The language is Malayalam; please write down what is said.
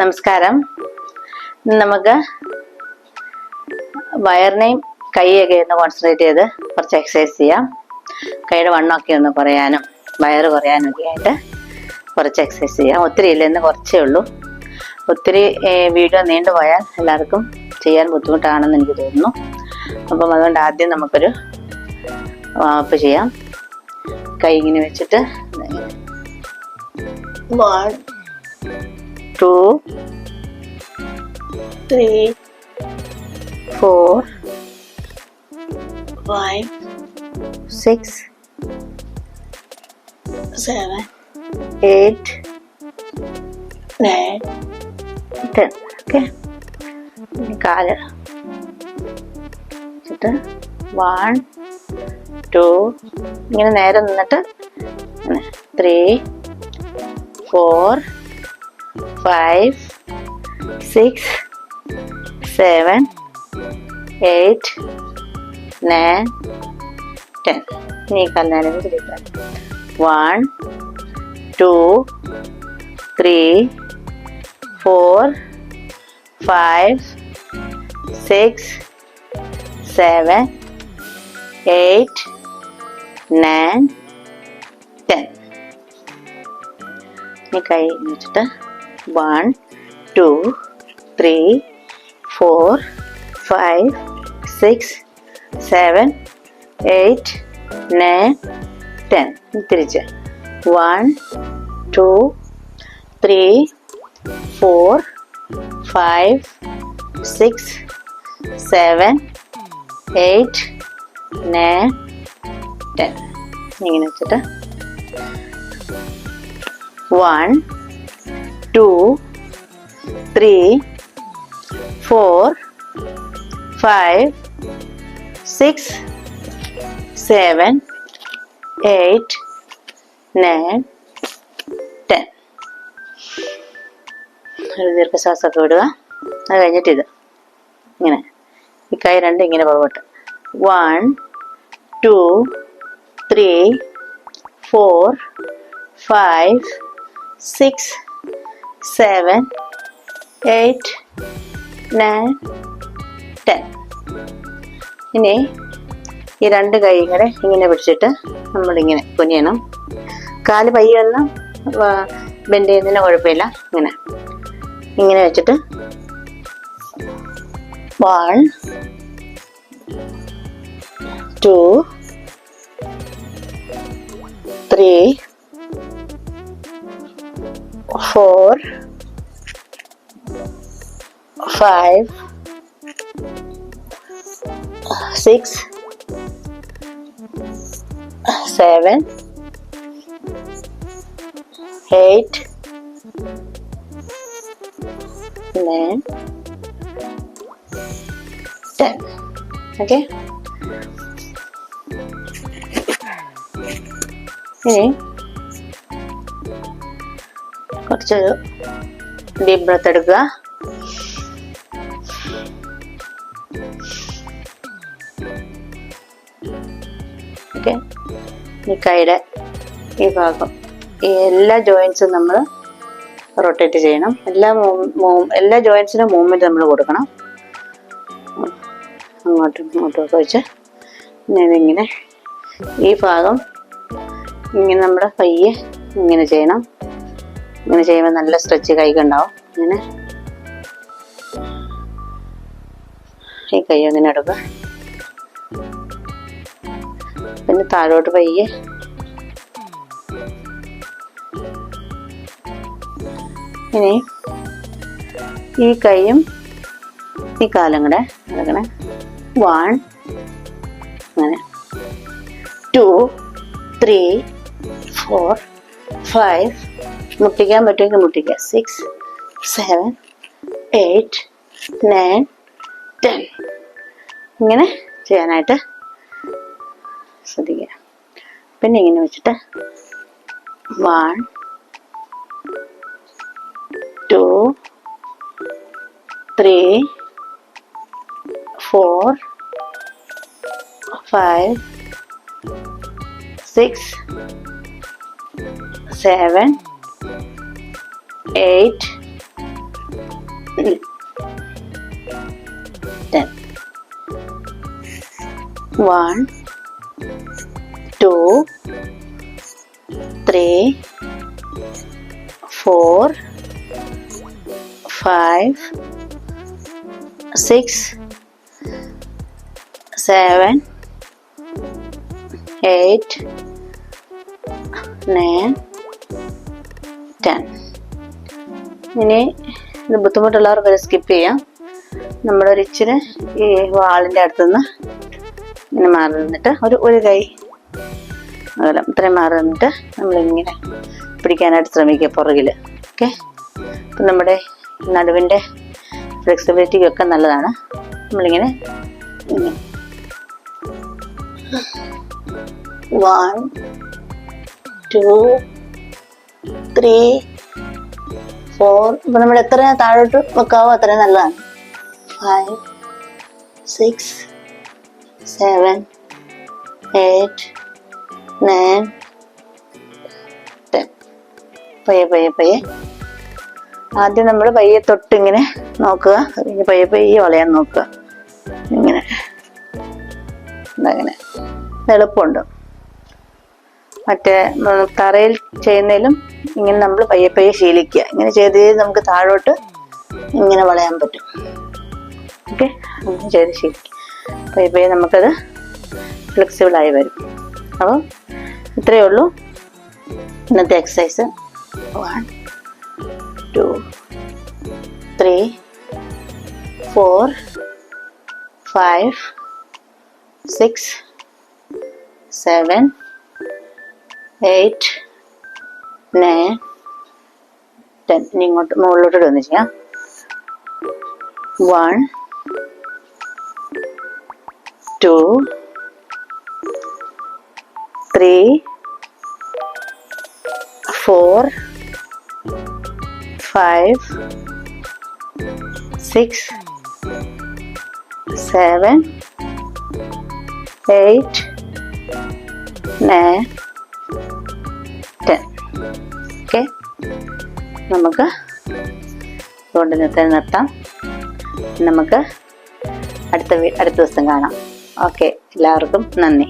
നമസ്കാരം. നമുക്ക് വയറിനെയും കൈയൊക്കെ ഒന്ന് കോൺസെൻട്രേറ്റ് ചെയ്ത് കുറച്ച് എക്സസൈസ് ചെയ്യാം. കൈയുടെ വണ്ണമൊക്കെ ഒന്ന് കുറയാനും വയറ് കുറയാനും ഒക്കെ ആയിട്ട് കുറച്ച് എക്സസൈസ് ചെയ്യാം. ഒത്തിരി ഇല്ല, ഇന്ന് കുറച്ചേ ഉള്ളൂ. ഒത്തിരി വീഡിയോ നീണ്ടുപോയാൽ എല്ലാവർക്കും ചെയ്യാൻ ബുദ്ധിമുട്ടാണെന്ന് എനിക്ക് തോന്നുന്നു. അപ്പം അതുകൊണ്ട് ആദ്യം നമുക്കൊരു വാമപ്പ് ചെയ്യാം. കൈ ഇങ്ങനെ വെച്ചിട്ട് 1 2 3 4 5 6 7 8 9 10. ഓക്കെ, കാല് വെച്ചിട്ട് 1 2 ഇങ്ങനെ നേരെ നിന്നിട്ട് 3 4 5 6 7 8 9 10. ഇനി കല്യാണം തിരിക്കാൻ 1 2 3 4 5 6 7 8 9 10. ഇനി കൈ വെച്ചിട്ട് 1 2 3 4 5 6 7 8 9 10. തിരിച്ച് 1 2 3 4 5 6 7 8 9 10. ഇങ്ങനെ വെച്ചിട്ട് 1 2 3 4 5 6 7 8 9 10. ഒരു ദീർഘശ്വാസമൊക്കെ വിടുക. അത് കഴിഞ്ഞിട്ട് ഇത് ഇങ്ങനെ ഈ കൈ രണ്ടും ഇങ്ങനെ പുറകോട്ട് 1 2 3 4 5 6 7 8 9 10. ഇനി ഈ രണ്ട് കൈ കൂടെ ഇങ്ങനെ പിടിച്ചിട്ട് നമ്മളിങ്ങനെ കുനിയണം. കാല് പയ്യൊന്നും ബെൻഡ് ചെയ്യുന്നതിന് കുഴപ്പമില്ല. ഇങ്ങനെ വെച്ചിട്ട് 1 2 3 4 5 6 7 8 9 10. ഓക്കെ, ഇനി കുറച്ചൊരു ഡീപ് ബ്രത്ത് എടുക്കുക. ഓക്കെ, ഈ കൈയുടെ ഈ ഭാഗം ഈ എല്ലാ ജോയിൻസും നമ്മൾ റൊട്ടേറ്റ് ചെയ്യണം. എല്ലാ ജോയിൻസിനും മൂവ്മെന്റ് നമ്മൾ കൊടുക്കണം. അങ്ങോട്ടും ഇങ്ങോട്ടും ഒക്കെ വെച്ച് ഇതിങ്ങനെ ഈ ഭാഗം ഇങ്ങനെ നമ്മുടെ പയ്യെ ഇങ്ങനെ ചെയ്യണം. ഇങ്ങനെ ചെയ്യുമ്പോൾ നല്ല സ്ട്രെച്ച് കൈക്കുണ്ടാവും. ഇങ്ങനെ ഈ കൈ അങ്ങനെ എടുക്കുക. പിന്നെ താഴോട്ട് പയ്യെ ഇനി ഈ കൈയും ഈ കാലും കൂടെ എടുക്കണേ. 1 അങ്ങനെ 2 3 4 5 മുട്ടിക്കാൻ പറ്റുമെങ്കിൽ മുട്ടിക്കുക. 6 7 8 9 10. ഇങ്ങനെ ചെയ്യാനായിട്ട് ശ്രദ്ധിക്കുക. പിന്നെ ഇങ്ങനെ വെച്ചിട്ട് 1 2 3 4 5 6 7 8 10. 1, 2, 3, 4, 5, 6, 7, 8, 9, 10. ഇനി ഇത് ബുദ്ധിമുട്ടുള്ളവർക്ക് ഒരു സ്കിപ്പ് ചെയ്യാം. നമ്മളൊരു ഇച്ചിരി ഈ വാളിൻ്റെ അടുത്തുനിന്ന് ഇങ്ങനെ മാറി നിന്നിട്ട് ഒരു കൈ അകലം ഇത്രയും മാറി നിന്നിട്ട് നമ്മളിങ്ങനെ പിടിക്കാനായിട്ട് ശ്രമിക്കുക പുറകിൽ. ഓക്കെ, അപ്പം നമ്മുടെ നടുവിൻ്റെ ഫ്ലെക്സിബിലിറ്റിക്കൊക്കെ നല്ലതാണ്. നമ്മളിങ്ങനെ 1, 2, 3, 4. ഇപ്പം നമ്മൾ എത്ര താഴോട്ട് വെക്കാവോ അത്രയും നല്ലതാണ്. 5, 6, 7, 8, 9, 10. പയ്യെ ആദ്യം നമ്മൾ പയ്യെ തൊട്ടിങ്ങനെ നോക്കുക, കഴിഞ്ഞ് പയ്യെ വളയാൻ നോക്കുക. ഇങ്ങനെ അങ്ങനെ എളുപ്പമുണ്ട്. മറ്റേ തറയിൽ ചെയ്യുന്നതിലും ഇങ്ങനെ നമ്മൾ പയ്യെ ശീലിക്കുക. ഇങ്ങനെ ചെയ്ത് നമുക്ക് താഴോട്ട് ഇങ്ങനെ വളയാൻ പറ്റും. ഓക്കെ, അങ്ങനെ ചെയ്ത് ശീലിക്കുക. പയ്യെ നമുക്കത് ഫ്ലെക്സിബിളായി വരും. അപ്പോൾ ഇത്രയേ ഉള്ളൂ ഇന്നത്തെ എക്സസൈസ്. 1, 2, 3, 4, 5, 6, 7, 8, 9, 10. ഇനി ഇങ്ങോട്ട് മുകളിലോട്ട് വന്ന് ചെയ്യാം. 1, 2, 3, 4, 5, 6, 7, 8, 9, 10. ഓക്കെ, നമുക്ക് കൊണ്ട് നിർത്താം. നമുക്ക് അടുത്ത ദിവസം കാണാം. ഓക്കെ, എല്ലാവർക്കും നന്ദി.